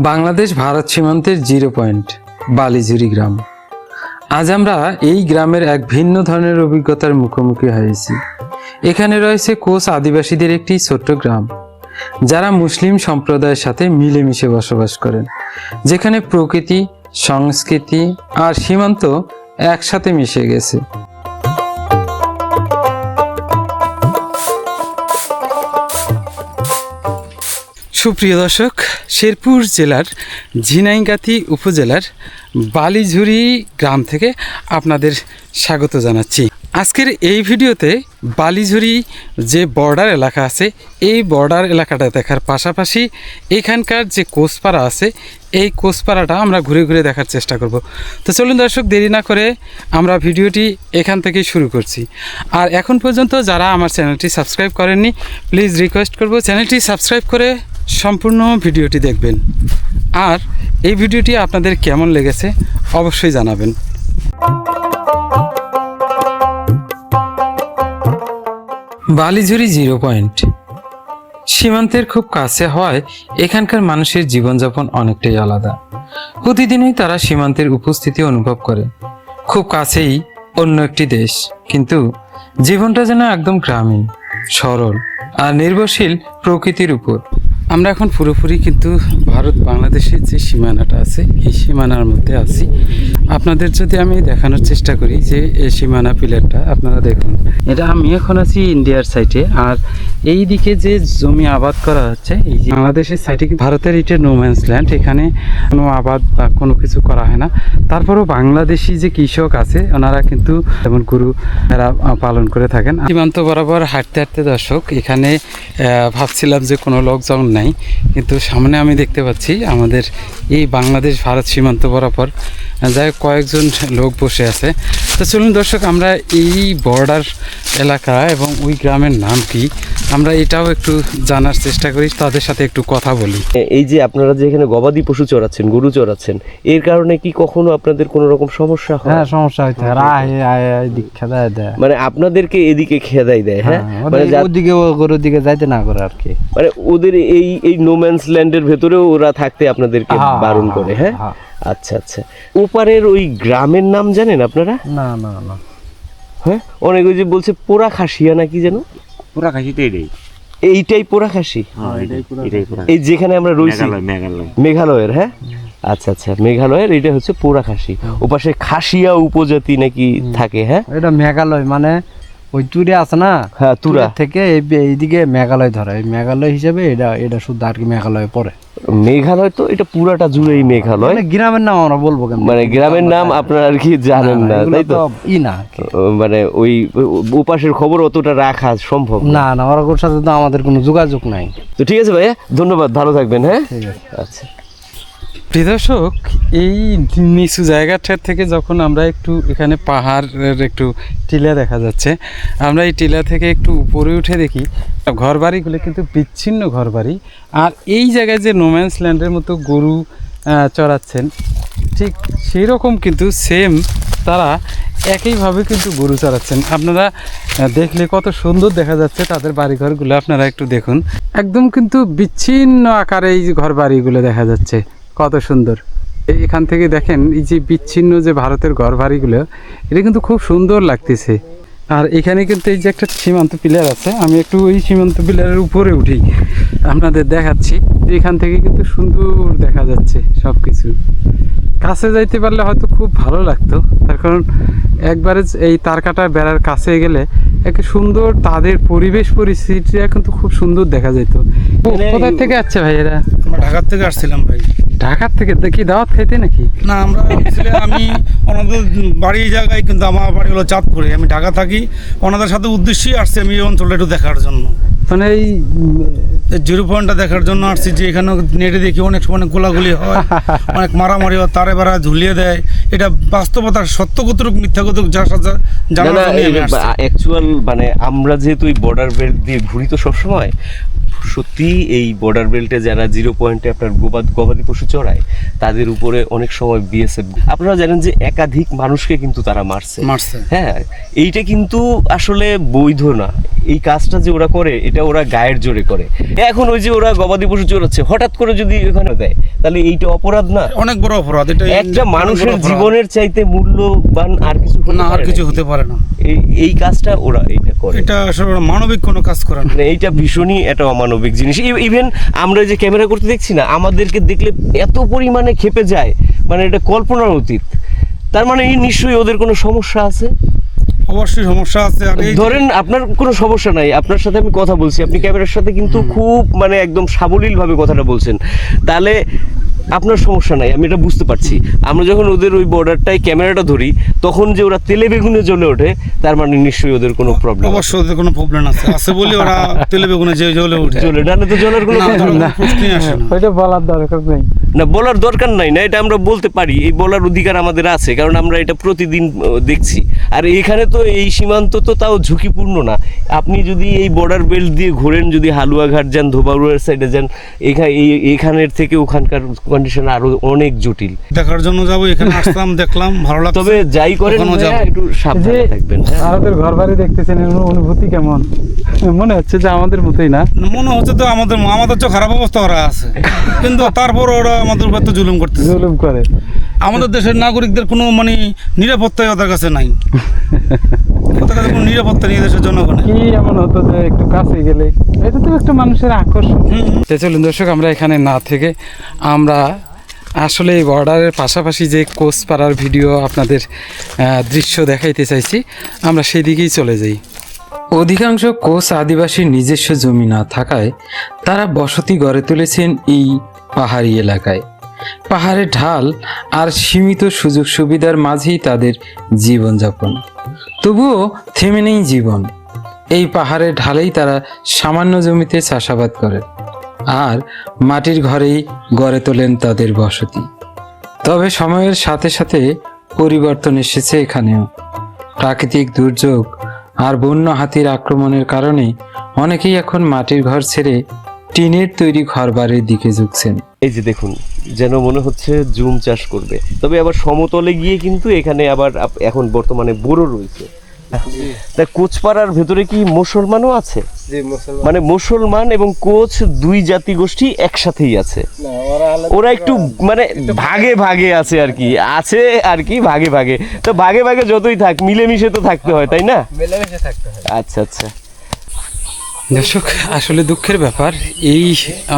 বাংলাদেশ ভারত সীমান্তের zero point বালিঝুরি গ্রাম। আজ আমরা এই গ্রামের এক ভিন্ন ধরনের অভিজ্ঞতার মুখোমুখি হয়েছি। এখানে রয়েছে কোচ আদিবাসীদের একটি ছোট্ট গ্রাম, যারা মুসলিম সম্প্রদায়ের সাথে মিলেমিশে বসবাস করেন, যেখানে প্রকৃতি, সংস্কৃতি আর সীমান্ত একসাথে মিশে গেছে। সুপ্রিয় দর্শক, শেরপুর জেলার ঝিনাইগাতি উপজেলার বালিঝুরি গ্রাম থেকে আপনাদের স্বাগত জানাচ্ছি। আজকের এই ভিডিওতে বালিঝুরি যে বর্ডার এলাকা আছে, এই বর্ডার এলাকাটা দেখার পাশাপাশি এখানকার যে কোচপাড়া আছে, এই কোচপাড়াটা আমরা ঘুরে ঘুরে দেখার চেষ্টা করব। তো চলুন দর্শক, দেরি না করে আমরা ভিডিওটি এখান থেকেই শুরু করছি। আর এখন পর্যন্ত যারা আমার চ্যানেলটি সাবস্ক্রাইব করেননি, প্লিজ রিকোয়েস্ট করব চ্যানেলটি সাবস্ক্রাইব করে সম্পূর্ণ ভিডিওটি দেখবেন। আর এই ভিডিওটি আপনাদের কেমন লেগেছে অবশ্যই জানাবেন। বালিঝুরি জিরো পয়েন্ট সীমান্তের খুব কাছে হওয়ায় এখানকার মানুষের জীবনযাপন অনেকটাই আলাদা। প্রতিদিনই তারা সীমান্তের উপস্থিতি অনুভব করে। খুব কাছেই অন্য একটি দেশ, কিন্তু জীবনটা যেন একদম গ্রামীণ, সরল আর নির্ভরশীল প্রকৃতির উপর। আমরা এখন পুরোপুরি কিন্তু ভারত বাংলাদেশের যে সীমানাটা আছে, এই সীমানার মধ্যে আছি। আপনাদের যদি আমি দেখানোর চেষ্টা করি যে এই সীমানা পিলারটা আপনারা দেখুন, এটা আমি এখন আছি ইন্ডিয়ার সাইডে, আর এই দিকে যে জমি আবাদ করা হচ্ছে, এই যে বাংলাদেশের সাইডে ভারতের এটা নোম্যান্স ল্যান্ড, এখানে কোনো আবাদ বা কোনো কিছু করা হয় না। তারপরেও বাংলাদেশি যে কৃষক আছে, ওনারা কিন্তু যেমন গরু এরা পালন করে থাকেন। সীমান্ত বরাবর হাঁটতে হাঁটতে দর্শক, এখানে ভাবছিলাম যে কোনো লোকজন নাই, কিন্তু সামনে আমি দেখতে পাচ্ছি আমাদের এই বাংলাদেশ ভারত সীমান্ত বরাবর যাই কয়েকজন লোক বসে আছে। তো চলুন দর্শক, আমরা এই বর্ডার এলাকা এবং ওই গ্রামের নাম কি, আমরা এটাও একটু জানার চেষ্টা করি, তাদের সাথে একটু কথা বলি। এই যে আপনারা যে এখানে গবাদি পশু চড়াচ্ছেন, গরু চড়াচ্ছেন, এর কারণে কি কখনো আপনাদের কোনো রকম সমস্যা হয়? হ্যাঁ, সমস্যা হইতে দেয়, মানে আপনাদেরকে এদিকে খেদাই দেয়? হ্যাঁ, মানে ওদিকে গরুর দিকে যাইতে না করে আর কি। মানে ওদের এই নোম্যান্স ল্যান্ডের ভেতরেও ওরা থাকতে আপনাদেরকে বারণ করে? হ্যাঁ, আচ্ছা আচ্ছা। ওপারের ওই গ্রামের নাম জানেন আপনারা? না না না। হ্যাঁ, অনেক ওই যে বলছে পোড়া খাসিয়া নাকি যেন? পুরা খাসিতে এইটাই পোড়া খাসি? এই যেখানে আমরা রয়েছি মেঘালয়ের? হ্যাঁ, আচ্ছা আচ্ছা, মেঘালয়ের এটা হচ্ছে পোড়া খাসি। ওপাশে খাসিয়া উপজাতি নাকি থাকে? হ্যাঁ, এটা মেঘালয়, মানে ওই তুরে আছে না? হ্যাঁ, তুরা থেকে এইদিকে মেঘালয় ধরে, এই মেঘালয় হিসেবে এটা শুধু আর কি মেঘালয়ে পড়ে। মেঘালয় তো এটা পুরাটা জুড়েই মেঘালয়। গ্রামের নাম আমরা বলবো কেন? মানে গ্রামের নাম আপনারা আর কি জানেন না, তাই তো? না, মানে ওই ওপাশের খবর অতটা রাখা সম্ভব না না, ওর সাথে তো আমাদের কোনো যোগাযোগ নাই। তো ঠিক আছে ভাইয়া, ধন্যবাদ, ভালো থাকবেন। হ্যাঁ, ঠিক আছে, আচ্ছা। প্রিয় দর্শক, এই নিচু জায়গাটার থেকে যখন আমরা একটু এখানে পাহাড়ের একটু টিলা দেখা যাচ্ছে, আমরা এই টিলা থেকে একটু উপরে উঠে দেখি ঘরবাড়িগুলো কিন্তু বিচ্ছিন্ন ঘরবাড়ি। আর এই জায়গায় যে নোম্যান্স ল্যান্ডের মতো গরু চড়াচ্ছেন, ঠিক সেই রকম কিন্তু সেম তারা একইভাবে কিন্তু গরু চড়াচ্ছেন। আপনারা দেখলে কত সুন্দর দেখা যাচ্ছে তাদের বাড়িঘরগুলো, আপনারা একটু দেখুন। একদম কিন্তু বিচ্ছিন্ন আকারে এই যে ঘর বাড়িগুলো দেখা যাচ্ছে, কত সুন্দর। এখান থেকে দেখেন এই যে বিচ্ছিন্ন যে ভারতের ঘর বাড়িগুলো, এটা কিন্তু খুব সুন্দর লাগতেছে। আর এখানে কিন্তু এই যে একটা সীমান্ত পিলার আছে, আমি একটু ওই সীমান্ত পিলারের উপরে উঠি, আপনাদের দেখাচ্ছি। এখান থেকে কিন্তু সুন্দর দেখা যাচ্ছে সব কিছু। কাছে যাইতে পারলে হয়তো খুব ভালো লাগতো, তার কারণ একবারে এই তারকাটা বেড়ার কাছে গেলে একটা সুন্দর তাদের পরিবেশ পরিস্থিতিটা কিন্তু খুব সুন্দর দেখা যেত। কোথায় থেকে আসছে ভাই এরা? আমরা ঢাকার থেকে আসছিলাম ভাই। ঢাকার থেকে? দেখি দাওয়াত খাইতে নাকি? না, আমরা আমি ওনাদের বাড়ি জায়গায়, কিন্তু আমার বাড়ি হলো চাঁদপুরে, আমি ঢাকা থাকি। ওনাদের সাথে উদ্দেশ্যেই আসছি আমি এই অঞ্চলটা একটু দেখার জন্য, মানে এই জিরো পয়েন্টটা দেখার জন্য আসছি। যে এখানে নেটে দেখি অনেক সময় গোলাগুলি হয়, অনেক মারামারি হয়, তারে বেড়া ঝুলিয়ে দেয়। এটা বাস্তবতা, সত্য কতটুকু মিথ্যা কতটুকু জানার জন্য অ্যাকচুয়াল। মানে আমরা যেহেতু এই বর্ডার বেল্ট দিয়ে ঘুরি তো সবসময়, সত্যি এই বর্ডার বেল্টে যারা 0 পয়েন্টে আপনার গবাদি পশু চড়ায় তাদের উপরে অনেক সময় বিএসএফ, আপনারা জানেন যে একাধিক মানুষকে কিন্তু তারা মারছে। হ্যাঁ, এইটা কিন্তু আসলে বৈধ না। এই কাজটা যে ওরা করে এটা ওরা গায়ের জোরে করে। এখন ওই যে ওরা গবাদি পশু চড়াচ্ছে, হঠাৎ করে যদি এখানে দেয় তাহলে এইটা অপরাধ না? অনেক বড় অপরাধ এটা। একটা মানুষের জীবনের চাইতে মূল্যবান আর কিছু না, আর কিছু হতে পারে না। এই কাজটা ওরা এইটা করে, এটা আসলে মানবিক কোনো কাজ করে না। মানে এইটা ভীষণই একটা অমানবিক জিনিস। ইভেন আমরা যে ক্যামেরা করতে দেখছি না, আমাদেরকে দেখলে এত পরিমাণে ক্ষেপে যায়, মানে এটা কল্পনার অতীত। তার মানে এই নিশ্চয়ই ওদের কোনো সমস্যা আছে। অবশ্যই সমস্যা আছে। আর এই ধরেন আপনার কোনো সমস্যা নাই, আপনার সাথে আমি কথা বলছি, আপনি ক্যামেরার সাথে কিন্তু খুব মানে একদম সাবলীল ভাবে কথাটা বলছেন, তাহলে আপনার সমস্যা নাই, আমি এটা বুঝতে পারছি। আমরা যখন ওদের ওই বর্ডারটায় ক্যামেরাটা ধরি তখন যে ওরা তেলে বেগুনে জ্বলে ওঠে, তার মানে নিশ্চয়ই ওদের কোনো প্রবলেম। অবশ্যই ওদের কোনো প্রবলেম আছে বলে ওরা তেলে বেগুনে যে জ্বলে ওঠে। জ্বলে নাহলে তো জ্বলার কোনো প্রশ্নই আসে না। ওইটা বলার দরকার নেই। না, বলার দরকার নাই না, এটা আমরা বলতে পারি, এই বলার অধিকার আমাদের আছে, কারণ আমরা এটা প্রতিদিন দেখছি। আর এখানে তো এই সীমান্ত তো তাও ঝুঁকিপূর্ণ না। আপনি যদি এই বর্ডার বেল্ট দিয়ে ঘোরেন, যদি হালুয়াঘাট যান, ধোবাউড়ার সাইডে যান, এখানের থেকে ওখানকার কন্ডিশন আরো অনেক জটিল। দেখার জন্য যাবো, এখানে আসলাম, দেখলাম, ভালো লাগছে। তবে যাই করেন ওখানেও যাবো। একটু সাবধানে থাকবেন। আমাদের ঘর বাড়ি দেখতেছেন, এর অনুভূতি কেমন? মনে হচ্ছে যে আমাদের মতোই না? মনে হচ্ছে তো আমাদের তো খারাপ অবস্থা ওরা আছে, কিন্তু তারপর ওরা আমাদের উপর তো জুলুম করতেছে। জুলুম করে। আমাদের দেশের নাগরিকদের কোনো মানে নিরাপত্তাই ওদের কাছে নাই। ওদের কাছে কোনো নিরাপত্তা নেই দেশের জনগণের। কি এমন হতো যে একটু কাছে গেলে, এটা তো একটা মানুষের আকর্ষণ। তো চলুন দর্শক, আমরা এখানে না থেকে আমরা আসলে এই বর্ডারের পাশাপাশি যে কোচপাড়ার ভিডিও আপনাদের দৃশ্য দেখাইতে চাইছি, আমরা সেই দিকেই চলে যাই। অধিকাংশ কোচ আদিবাসীর নিজস্ব জমি না থাকায় তারা বসতি গড়ে তুলেছেন এই পাহাড়ি এলাকায়। পাহাড়ের ঢাল আর সীমিত সুযোগ সুবিধার মাঝেই তাদের জীবনযাপন। তবুও থেমে নেই জীবন। এই পাহাড়ের ঢালেই তারা সামান্য জমিতে চাষাবাদ করে আর মাটির ঘরেই গড়ে তোলেন তাদের বসতি। তবে সময়ের সাথে সাথে পরিবর্তন এসেছে এখানেও। প্রাকৃতিক দুর্যোগ আর বন্য হাতির আক্রমণের কারণে অনেকেই এখন মাটির ঘর ছেড়ে টিনের তৈরি ঘর বাড়ির দিকে ঝুঁকছেন। এই যে দেখুন, যেন মনে হচ্ছে জুম চাষ করবে, তবে আবার সমতলে গিয়ে কিন্তু এখানে আবার এখন বর্তমানে বোরো রয়েছে। তা কোচপাড়ার ভেতরে কি মুসলমানও আছে? মানে মুসলমান এবং কোচ দুই জাতি গোষ্ঠী একসাথেই আছে। ওরা একটু মানে ভাগে ভাগে আছে আর কি, ভাগে ভাগে। তো ভাগে ভাগে যতই থাক, মিলেমিশে তো থাকতে হয়, তাই না? মিলেমিশে থাকতে হয়। আচ্ছা আচ্ছা। দর্শক, আসলে দুঃখের ব্যাপার, এই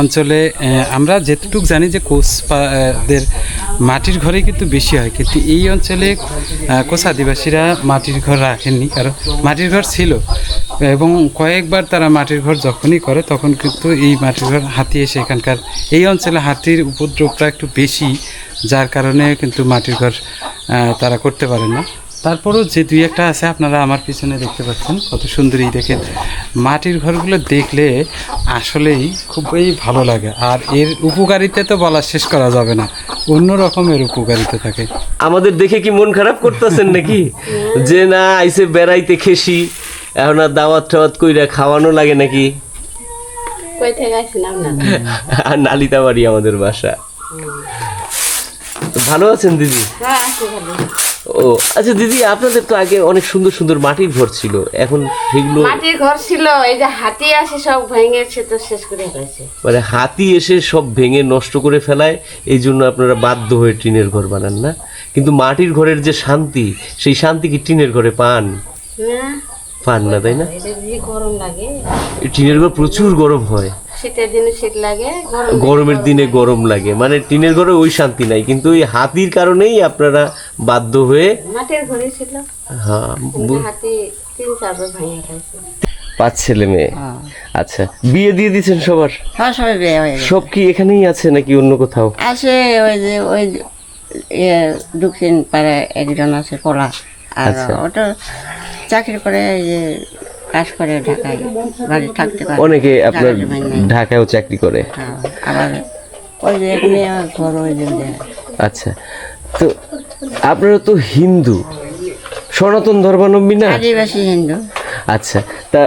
অঞ্চলে আমরা যেটুকু জানি যে কোচদের মাটির ঘরে কিন্তু বেশি হয়, কিন্তু এই অঞ্চলে কোচ আদিবাসীরা মাটির ঘর রাখেননি। কারণ মাটির ঘর ছিল এবং কয়েকবার তারা মাটির ঘর যখনই করে তখন কিন্তু এই মাটির ঘর হাতি এসে এখানকার এই অঞ্চলে হাতির উপদ্রবটা একটু বেশি, যার কারণে কিন্তু মাটির ঘর তারা করতে পারেন না। তারপরেও যে দুই একটা আছে, আপনারা আমার পিছনে দেখতে পাচ্ছেন কত সুন্দরই দেখেন। মাটির ঘরগুলো দেখলে আসলেই খুবই ভালো লাগে, আর এর উপকারিতা তো বলা শেষ করা যাবে না, অন্য রকমের উপকারিতা থাকে। আমাদের দেখে কি মন খারাপ করতেছেন নাকি? যে না আইসে বেড়াইতে খেসি, এখন আর দাওয়াত টাওয়াত কইরা খাওয়ানো লাগে নাকি? কই থেকে আসলাম না। আর নালিতা বাড়ি আমাদের বাসা। ভালো আছেন দিদি? হ্যাঁ, আছি ভালো। ও আচ্ছা দিদি, আপনাদের তো আগে অনেক সুন্দর সুন্দর মাটির ঘর ছিল, এখন সেগুলো মাটির ঘর ছিল, এই যে হাতি আসে সব ভেঙেছে, তো শেষ করে ফেলেছে। মানে হাতি এসে সব ভেঙে নষ্ট করে ফেলায়, এই জন্য আপনারা বাধ্য হয়ে টিনের ঘর বানান না? কিন্তু মাটির ঘরের যে শান্তি, সেই শান্তি কি টিনের ঘরে পান? পান না, তাই না? এটা যে গরম লাগে, এই টিনের ঘর প্রচুর গরম হয়, শীতের দিনে শীত লাগে, গরমের দিনে গরম লাগে, মানে টিনের ঘরে ওই শান্তি নাই। কিন্তু এই হাতির কারণেই আপনারা বাধ্য হয়ে মাটির ঘরে ছিল। হ্যাঁ, হাতি 3-4 বার ভেঙে ফেলেছে। 5 ছেলে মেয়ে। আচ্ছা, বিয়ে দিয়ে দিয়েছেন সবার? হ্যাঁ, সবাই বিয়ে হয়ে গেছে। সব কি এখানেই আছে নাকি অন্য কোথাও? আসে ওই দক্ষিণ পাড়ায় একজন আছে পোলা, আর ওটা চাকরি করে, এই যে কাজ করে ঢাকায়, বাড়ি থাকতে পারে। অনেকে আপনার ঢাকায়ও চাকরি করে। আবার ওই যে এখানে ঘর ওই যে। আচ্ছা, তো আপনারা তো হিন্দু, সনাতন ধর্মাবলম্বী না? আদিবাসী হিন্দু। আচ্ছা, তা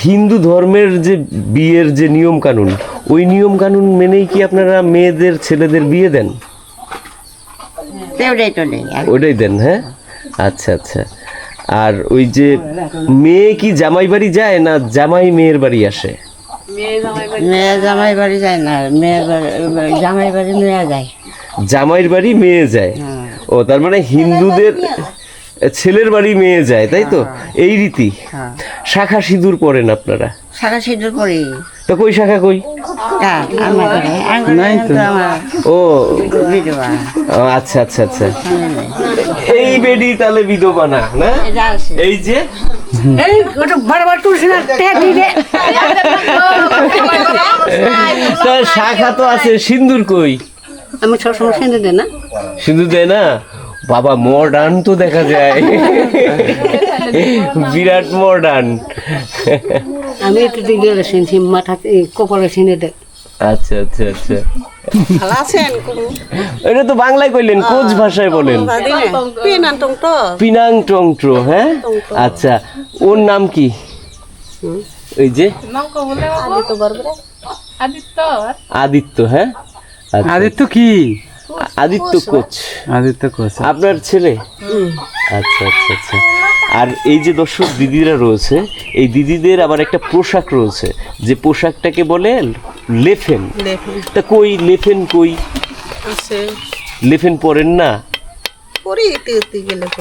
হিন্দু ধর্মের যে বিয়ের যে নিয়ম কানুন, ওই নিয়ম কানুন মেনেই কি আপনারা মেয়েদের ছেলেদের বিয়ে দেন? ওটাই তো নেই আর ওটাই দেন, হ্যাঁ। আচ্ছা আচ্ছা। আর ওই যে মেয়ে কি জামাই বাড়ি যায় না জামাই মেয়ের বাড়ি আসে? মেয়ে জামাই বাড়ি যায় না, মেয়ে জামাই বাড়ি মেয়ে যায়। জামাইয়ের বাড়ি মেয়ে যায়। ও, তার মানে হিন্দুদের ছেলের বাড়ি মেয়ে যায়, তাই তো? এই রীতি। হ্যাঁ। শাখা সিঁদুর পরেন আপনারা? সারা সিদ্ধ করি। তো কই শাখা কই? নাই তো। ও বিধবা ও, আচ্ছা আচ্ছা আচ্ছা। এই বেডি তাহলে বিধবা না, না? এটা আছে। এই যে এই ওটা বারবার তুলছি না, তা শাখা তো আছে, সিন্দুর কই? আমি সবসময় সিন্ধু দেয় না। সিন্দুর দেয় না? বাবা মডার্ন তো দেখা যায়, বিরাট মডার্ন। আমি একটু দিকে শুনছি মাথাতে কপালে সিনে দেয়। আচ্ছা আচ্ছা আচ্ছা। ভালো আছেন? এটা তো বাংলায় কইলেন, কোচ ভাষায় বলেন। পিনাং টংট্রো, হ্যাঁ। আচ্ছা, ওর নাম কি? ওই যে আদিত্য, হ্যাঁ। আচ্ছা, আদিত্য কি? আদিত্য কোচ। আদিত্য কোচ। আপনার ছেলে? আচ্ছা আচ্ছা আচ্ছা। আর এই যে দর্শক দিদিরা রয়েছে, এই দিদিদের আবার একটা পোশাক রয়েছে, যে পোশাকটাকে বলে লেফেন। তা কই লেফেন কই? লেফেন পরেন না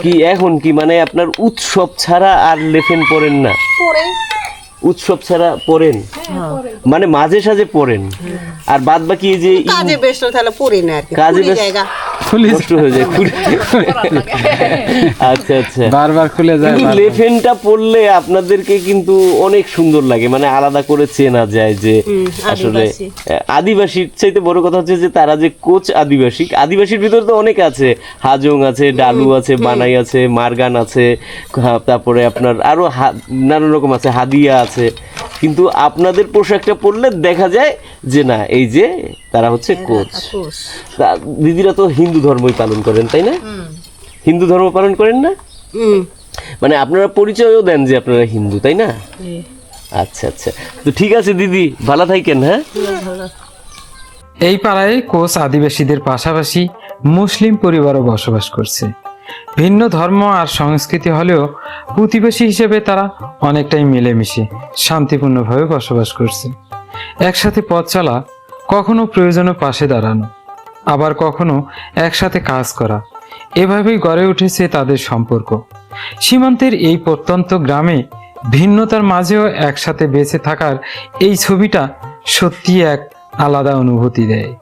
কি এখন? কি মানে আপনার উৎসব ছাড়া আর লেফেন পরেন না? উৎসব ছাড়া পরেন, মানে মাঝে সাঝে পরেন, আর বাদ বাকি এই যে কাজে ব্যস্ত তাহলে পড়ি না আর কি, কাজে পুরি ব্যস্ত- জায়গা নষ্ট হয়ে যায়। আচ্ছা আচ্ছা। বারবার খুলে যায়। কিন্তু বারবার। লেফেনটা পরলে আপনাদেরকে কিন্তু অনেক সুন্দর লাগে, মানে আলাদা করে চেনা যায় যে আসলে আদিবাসী। আদিবাসীর চাইতে বড় কথা হচ্ছে যে তারা যে কোচ আদিবাসী। আদিবাসীর ভিতরে তো অনেক আছে, হাজং আছে, ডালু আছে, বানাই আছে, মারগান আছে, তারপরে আপনার আরো নানান রকম আছে, হাদিয়া আছে। কিন্তু আপনাদের পোশাকটা পরলে দেখা যায় যে না, এই যে তারা হচ্ছে কোচ। তা দিদিরা তো হিন্দু ধর্মই পালন করেন, তাই না? হিন্দু ধর্ম পালন করেন না? মানে আপনারা পরিচয়ও দেন যে আপনারা হিন্দু, তাই না? আচ্ছা আচ্ছা। তো ঠিক আছে দিদি, ভালো থাকেন, হ্যাঁ। এই পাড়ায় কোচ আদিবাসীদের পাশাপাশি মুসলিম পরিবারও বসবাস করছে। ভিন্ন ধর্ম আর সংস্কৃতি হলেও প্রতিবেশী হিসেবে তারা অনেকটাই মিলেমিশে শান্তিপূর্ণভাবে বসবাস করছে। একসাথে পথ চলা, কখনো প্রয়োজনে পাশে দাঁড়ানো, আবার কখনো একসাথে কাজ করা, এভাবেই গড়ে উঠেছে তাদের সম্পর্ক। সীমান্তের এই প্রত্যন্ত গ্রামে ভিন্নতার মাঝেও একসাথে বেঁচে থাকার এই ছবিটা সত্যি এক আলাদা অনুভূতি দেয়।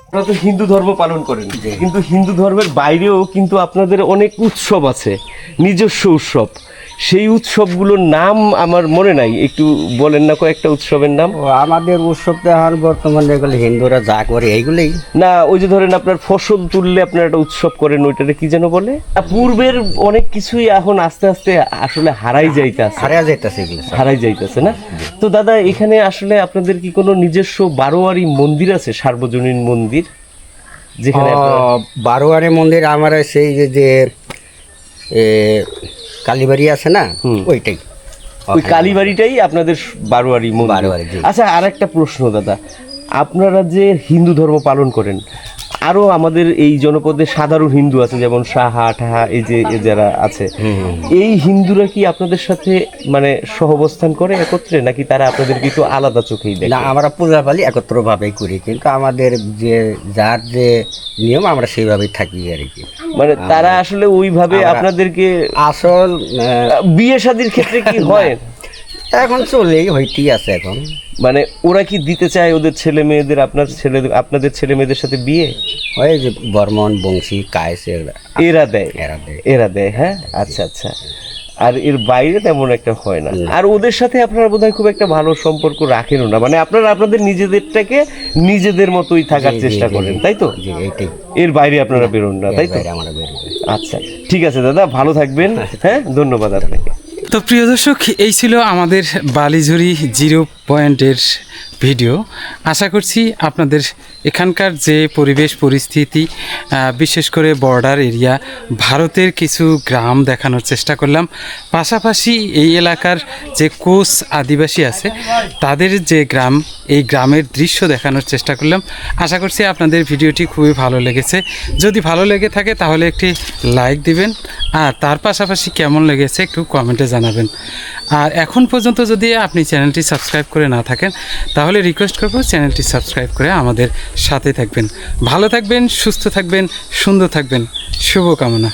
আপনারা তো হিন্দু ধর্ম পালন করেন, কিন্তু হিন্দু ধর্মের বাইরেও কিন্তু আপনাদের অনেক উৎসব আছে, নিজস্ব উৎসব। সেই উৎসবগুলোর নাম আমার মনে নাই, একটু বলেন না কয়েকটা উৎসবের নাম। ও আমাদের উৎসবটা এখন বর্তমানে এগুলো হিন্দুরা যা করে এইগুলোই। না, ওই যে ধরেন আপনার ফসল তুললে আপনারা একটা উৎসব করেন, ওইটারে কি যেন বলে? পূর্বের অনেক কিছুই এখন আস্তে আস্তে আসলে হারাই যাইতেছে, হারিয়ে যাইতেছে এগুলো সব। হারাই যাইতেছে না? তো দাদা, এখানে আসলে আপনাদের কি কোনো নিজস্ব বারোয়ারি মন্দির আছে, সার্বজনীন মন্দির, যেখানে আপনারা- বারোয়ারি মন্দির আমার সেই যে এ, কালীবাড়ি আছে না, ওইটাই। ওই কালীবাড়িটাই আপনাদের বারোয়ারি মন্দির। বারোয়ারি, জি। আচ্ছা, আর একটা প্রশ্ন দাদা, আপনারা যে হিন্দু ধর্ম পালন করেন, আরো আমাদের এই জনপদে সাধারণ হিন্দু আছে, যেমন সাহা ঠাহা, এই যে যারা আছে, এই হিন্দুরা কি আপনাদের সাথে মানে সহাবস্থান করে একত্রে, নাকি তারা আপনাদের কিছু আলাদা চোখেই দেখে? না, আমরা পূজা পালি একত্রভাবেই করি, কিন্তু আমাদের যে যার যে নিয়ম আমরা সেইভাবেই থাকি আর কি। মানে তারা আসলে ওইভাবে আপনাদেরকে আসল বিয়ে শাদীর ক্ষেত্রে কি হয়? এখন চলেই হইতেই আছে এখন। মানে ওরা কি দিতে চায় ওদের ছেলে মেয়েদের, আপনাদের ছেলে মেয়েদের সাথে বিয়ে? ওই যে বর্মন, বংশী, কায়েস এরা দেয়, এরা দেয়। এরা দেয়, হ্যাঁ। আচ্ছা আচ্ছা। আর এর বাইরে তেমন একটা হয় না। আর ওদের সাথে আপনারা বোধহয় খুব একটা ভালো সম্পর্ক রাখেনও না, মানে আপনারা আপনাদের নিজেদেরটাকে নিজেদের মতোই থাকার জি, জি, চেষ্টা জি, করেন, জি। তাই তো? জি, এইটাই। এর বাইরে আপনারা বেরোন না, তাই তো? বাইরে আমরা বেরোই। আচ্ছা, ঠিক আছে দাদা, ভালো থাকবেন, হ্যাঁ, ধন্যবাদ আপনাকে। তো প্রিয় দর্শক, এই ছিল আমাদের বালিঝুরি 0 পয়েন্টের ভিডিও। আশা করছি আপনাদের এখানকার যে পরিবেশ পরিস্থিতি, বিশেষ করে বর্ডার এরিয়া, ভারতের কিছু গ্রাম দেখানোর চেষ্টা করলাম, পাশাপাশি এই এলাকার যে কোচ আদিবাসী আছে তাদের যে গ্রাম, এই গ্রামের দৃশ্য দেখানোর চেষ্টা করলাম। আশা করছি আপনাদের ভিডিওটি খুবই ভালো লেগেছে। যদি ভালো লেগে থাকে তাহলে একটি লাইক দিবেন, আর তার পাশাপাশি কেমন লেগেছে একটু কমেন্টে জানাবেন। আর এখন পর্যন্ত যদি আপনি চ্যানেলটি সাবস্ক্রাইব করে না থাকেন তাহলে রিকোয়েস্ট করব চ্যানেলটি সাবস্ক্রাইব করে আমাদের সাথে থাকবেন। ভালো থাকবেন, সুস্থ থাকবেন, সুন্দর থাকবেন, শুভকামনা।